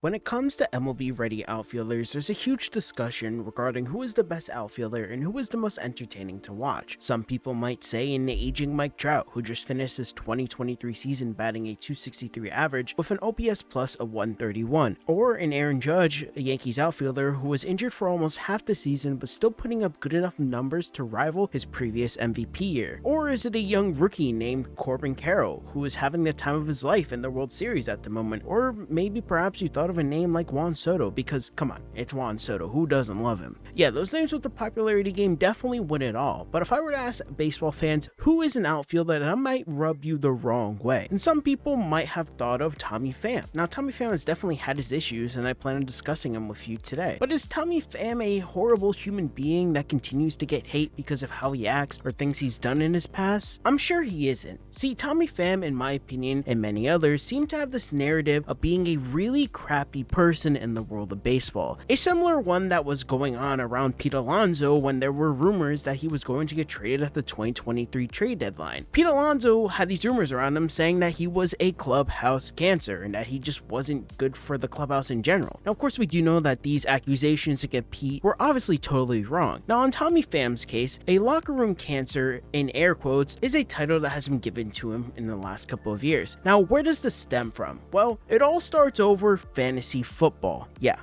When it comes to MLB-ready outfielders, there's a huge discussion regarding who is the best outfielder and who is the most entertaining to watch. Some people might say an aging Mike Trout, who just finished his 2023 season batting a .263 average with an OPS plus of 131, or an Aaron Judge, a Yankees outfielder who was injured for almost half the season but still putting up good enough numbers to rival his previous MVP year. Or is it a young rookie named Corbin Carroll, who is having the time of his life in the World Series at the moment? Or maybe perhaps you thought of a name like Juan Soto, because come on, it's Juan Soto, who doesn't love him? Yeah, those names with the popularity game definitely win it all, but if I were to ask baseball fans who is an outfielder, that might rub you the wrong way. And some people might have thought of Tommy Pham. Now, Tommy Pham has definitely had his issues, and I plan on discussing them with you today. But is Tommy Pham a horrible human being that continues to get hate because of how he acts or things he's done in his past? I'm sure he isn't. See, Tommy Pham, in my opinion, and many others, seem to have this narrative of being a really crappy person in the world of baseball. A similar one that was going on around Pete Alonso when there were rumors that he was going to get traded at the 2023 trade deadline. Pete Alonso had these rumors around him saying that he was a clubhouse cancer and that he just wasn't good for the clubhouse in general. Now, of course, we do know that these accusations against Pete were obviously totally wrong. Now, in Tommy Pham's case, a locker room cancer, in air quotes, is a title that has been given to him in the last couple of years. Now, where does this stem from? Well, it all starts over fantasy football. Yeah,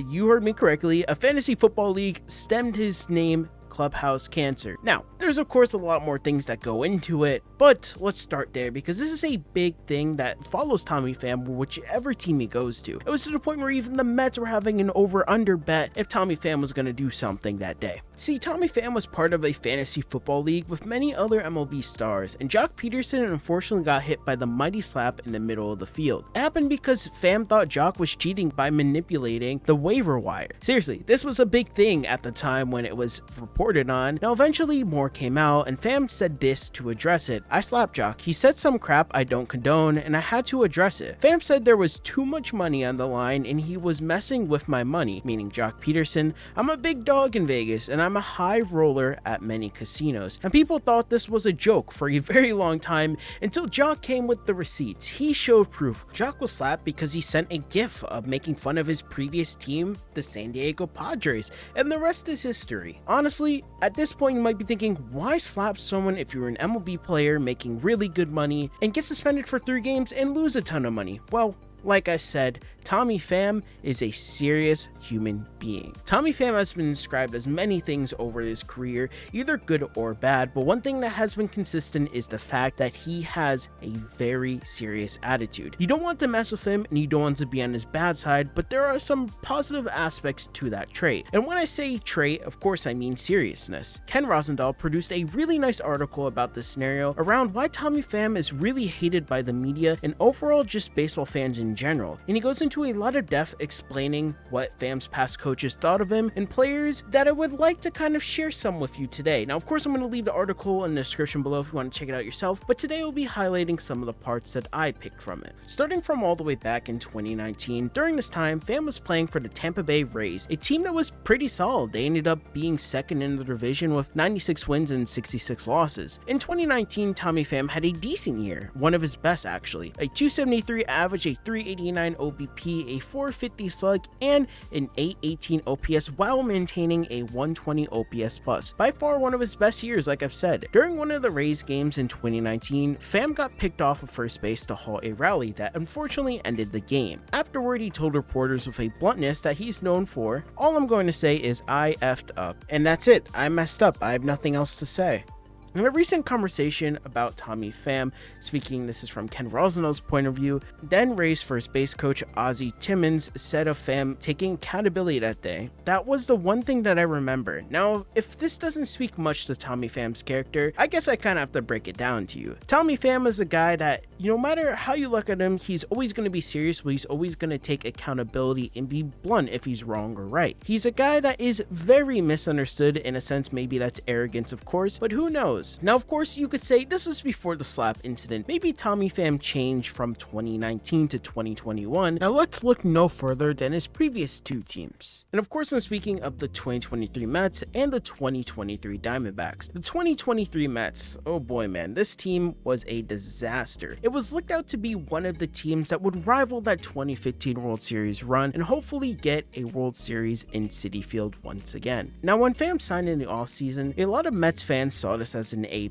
you heard me correctly. A fantasy football league stemmed his name clubhouse cancer. Now, there's of course a lot more things that go into it, but let's start there because this is a big thing that follows Tommy Pham whichever team he goes to. It was to the point where even the Mets were having an over-under bet if Tommy Pham was going to do something that day. See, Tommy Pham was part of a fantasy football league with many other MLB stars, and Jock Pederson unfortunately got hit by the mighty slap in the middle of the field. It happened because Pham thought Jock was cheating by manipulating the waiver wire. Seriously, this was a big thing at the time when it was reported on. Now, eventually more came out, and Pham said this to address it. I slapped Jock. He said some crap I don't condone, and I had to address it. Pham said there was too much money on the line, and he was messing with my money, meaning Jock Pederson. I'm a big dog in Vegas, and I'm a high roller at many casinos. And people thought this was a joke for a very long time until Jock came with the receipts. He showed proof. Jock was slapped because he sent a gif of making fun of his previous team, the San Diego Padres, and the rest is history. Honestly, at this point you might be thinking, why slap someone if you're an MLB player making really good money and get suspended for 3 games and lose a ton of money? Well, like I said, Tommy Pham is a serious human being. Tommy Pham has been described as many things over his career, either good or bad, but one thing that has been consistent is the fact that he has a very serious attitude. You don't want to mess with him and you don't want to be on his bad side, but there are some positive aspects to that trait. And when I say trait, of course I mean seriousness. Ken Rosenthal produced a really nice article about this scenario around why Tommy Pham is really hated by the media and overall just baseball fans in general, and he goes into a lot of depth explaining what Pham's past coaches thought of him and players that I would like to kind of share some with you today. Now, of course, I'm going to leave the article in the description below if you want to check it out yourself, but today we'll be highlighting some of the parts that I picked from it. Starting from all the way back in 2019, during this time, Pham was playing for the Tampa Bay Rays, a team that was pretty solid. They ended up being second in the division with 96 wins and 66 losses. In 2019, Tommy Pham had a decent year, one of his best actually, a .273 average, a .389 OBP, a .450 slug, and an .818 OPS while maintaining a .120 OPS plus. By far one of his best years, like I've said. During one of the Rays games in 2019, Pham got picked off of first base to halt a rally that unfortunately ended the game. Afterward, he told reporters with a bluntness that he's known for, "All I'm going to say is I effed up. And that's it. I messed up. I have nothing else to say." In a recent conversation about Tommy Pham, speaking, this is from Ken Rosenthal's point of view, then Rays first base coach Ozzie Timmons said of Pham taking accountability that day, "That was the one thing that I remember." Now, if this doesn't speak much to Tommy Pham's character, I guess I kind of have to break it down to you. Tommy Pham is a guy that, no matter how you look at him, he's always going to be serious, but he's always going to take accountability and be blunt if he's wrong or right. He's a guy that is very misunderstood in a sense, maybe that's arrogance of course, but who knows? close. Now, of course, you could say this was before the slap incident. Maybe Tommy Pham changed from 2019 to 2021. Now, let's look no further than his previous two teams. And of course, I'm speaking of the 2023 Mets and the 2023 Diamondbacks. The 2023 Mets, oh boy, man, this team was a disaster. It was looked out to be one of the teams that would rival that 2015 World Series run and hopefully get a World Series in Citi Field once again. Now, when Pham signed in the offseason, a lot of Mets fans saw this as an A+,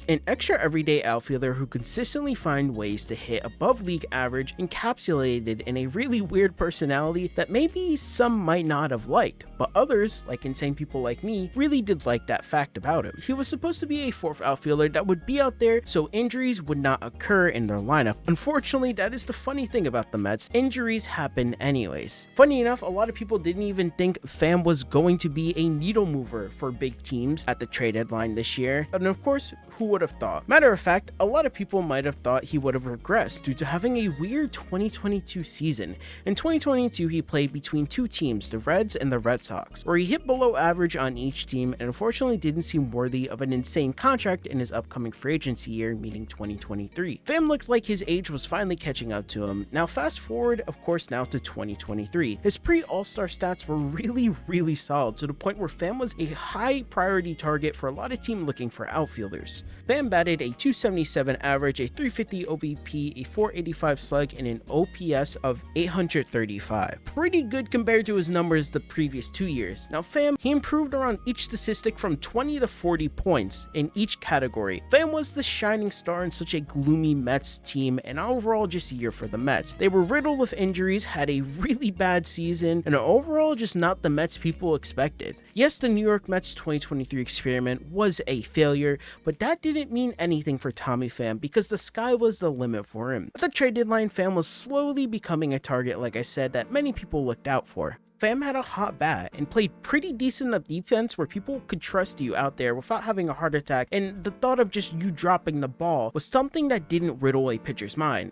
an extra everyday outfielder who consistently find ways to hit above league average, encapsulated in a really weird personality that maybe some might not have liked, but others, like insane people like me, really did like that fact about him. He was supposed to be a fourth outfielder that would be out there so injuries would not occur in their lineup. Unfortunately, that is the funny thing about the Mets. Injuries happen anyways. Funny enough, a lot of people didn't even think Pham was going to be a needle mover for big teams at the trade deadline this year. And of course, who would have thought? Matter of fact, a lot of people might have thought he would have regressed due to having a weird 2022 season. In 2022, he played between two teams, the Reds and the Red Sox, where he hit below average on each team and unfortunately didn't seem worthy of an insane contract in his upcoming free agency year, meaning 2023. Pham looked like his age was finally catching up to him. Now fast forward, of course, now to 2023. His pre-All-Star stats were really solid to the point where Pham was a high priority target for a lot of teams looking for outfielders. Pham batted a 277 average, a 350 OBP, a 485 slug, and an OPS of 835. Pretty good compared to his numbers the previous 2 years. Now Pham, he improved around each statistic from 20 to 40 points in each category. Pham was the shining star in such a gloomy Mets team and overall just a year for the Mets. They were riddled with injuries, had a really bad season, and overall just not the Mets people expected. Yes, the New York Mets 2023 experiment was a failure, but that didn't mean anything for Tommy Pham because the sky was the limit for him. At the trade deadline, Pham was slowly becoming a target, like I said, that many people looked out for. Pham had a hot bat and played pretty decent of defense where people could trust you out there without having a heart attack, and the thought of just you dropping the ball was something that didn't riddle a pitcher's mind.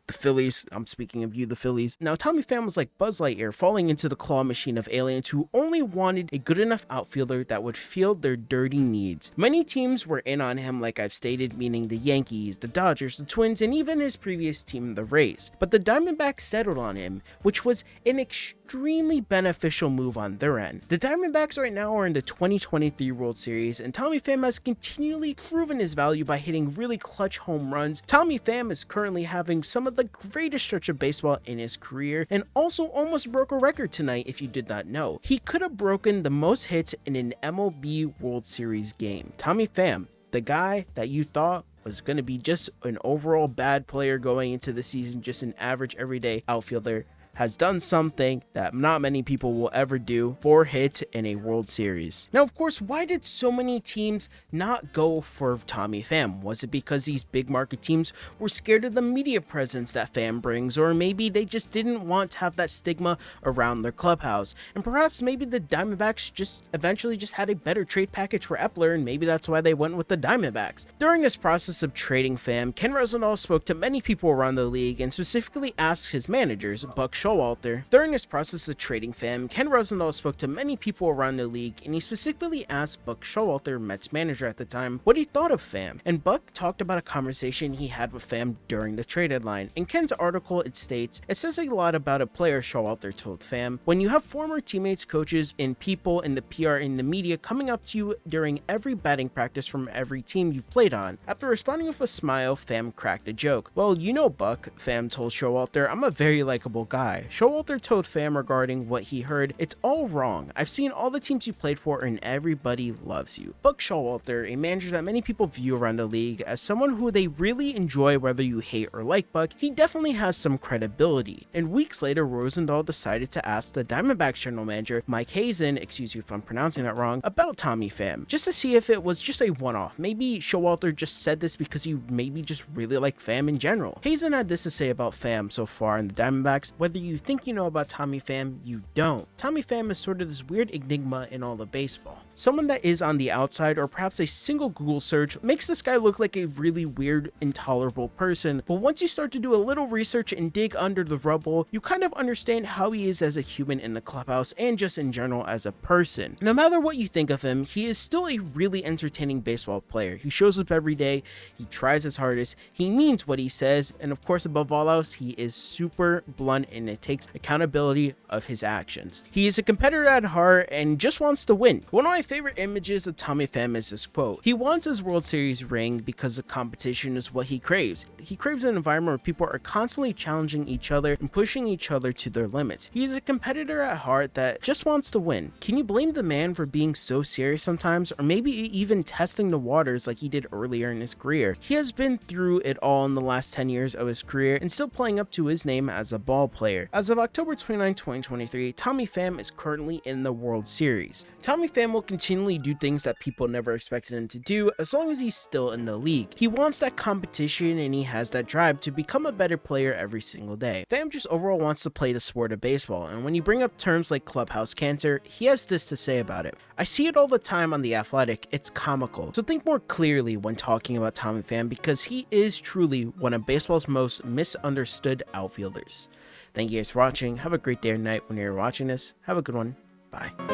The Phillies, I'm speaking of you, the Phillies. Now, Tommy Pham was like Buzz Lightyear falling into the claw machine of aliens who only wanted a good enough outfielder that would field their dirty needs. Many teams were in on him, like I've stated, meaning the Yankees, the Dodgers, the Twins, and even his previous team, the Rays. But the Diamondbacks settled on him, which was an extremely beneficial move on their end. The Diamondbacks right now are in the 2023 World Series, and Tommy Pham has continually proven his value by hitting really clutch home runs. Tommy Pham is currently having some of the greatest stretch of baseball in his career and also almost broke a record tonight if you did not know. He could have broken the most hits in an MLB World Series game. Tommy Pham, the guy that you thought was going to be just an overall bad player going into the season, just an average everyday outfielder, has done something that not many people will ever do: 4 hits in a World Series. Now, of course, why did so many teams not go for Tommy Pham? Was it because these big market teams were scared of the media presence that Pham brings, or maybe they just didn't want to have that stigma around their clubhouse? And perhaps maybe the Diamondbacks just eventually just had a better trade package for Epler, and maybe that's why they went with the Diamondbacks. During this process of trading Pham, Ken Rosenthal spoke to many people around the league and specifically asked his managers, Buck Showalter. During this process of trading Pham, Ken Rosenthal spoke to many people around the league, and he specifically asked Buck Showalter, Mets manager at the time, what he thought of Pham. And Buck talked about a conversation he had with Pham during the trade deadline. In Ken's article, it states, it says a lot about a player, Showalter told Pham. When you have former teammates, coaches, and people in the PR and the media coming up to you during every batting practice from every team you played on. After responding with a smile, Pham cracked a joke. Well, you know, Buck, Pham told Showalter, I'm a very likable guy. Showalter told Pham regarding what he heard, it's all wrong. I've seen all the teams you played for and everybody loves you. Buck Showalter, a manager that many people view around the league as someone who they really enjoy whether you hate or like Buck, he definitely has some credibility. And weeks later, Rosenthal decided to ask the Diamondbacks general manager, Mike Hazen, excuse me if I'm pronouncing that wrong, about Tommy Pham, just to see if it was just a one-off. Maybe Showalter just said this because he maybe just really liked Pham in general. Hazen had this to say about Pham so far in the Diamondbacks: whether you think you know about Tommy Pham, you don't. Tommy Pham is sort of this weird enigma in all of baseball. Someone that is on the outside, or perhaps a single Google search, makes this guy look like a really weird, intolerable person, but once you start to do a little research and dig under the rubble, you kind of understand how he is as a human in the clubhouse and just in general as a person. No matter what you think of him, he is still a really entertaining baseball player. He shows up every day, he tries his hardest, he means what he says, and of course above all else, he is super blunt and it takes accountability of his actions. He is a competitor at heart and just wants to win. One of my favorite images of Tommy Pham is this quote: "He wants his World Series ring because the competition is what he craves. He craves an environment where people are constantly challenging each other and pushing each other to their limits. He is a competitor at heart that just wants to win." Can you blame the man for being so serious sometimes, or maybe even testing the waters like he did earlier in his career? He has been through it all in the last 10 years of his career and still playing up to his name as a ball player. As of October 29, 2023, Tommy Pham is currently in the World Series. Tommy Pham will continually do things that people never expected him to do as long as he's still in the league. He wants that competition and he has that drive to become a better player every single day. Pham just overall wants to play the sport of baseball, and when you bring up terms like clubhouse cancer, he has this to say about it: "I see it all the time on The Athletic, it's comical. So think more clearly when talking about Tommy Pham, because he is truly one of baseball's most misunderstood outfielders." Thank you guys for watching. Have a great day or night when you're watching this. Have a good one. Bye.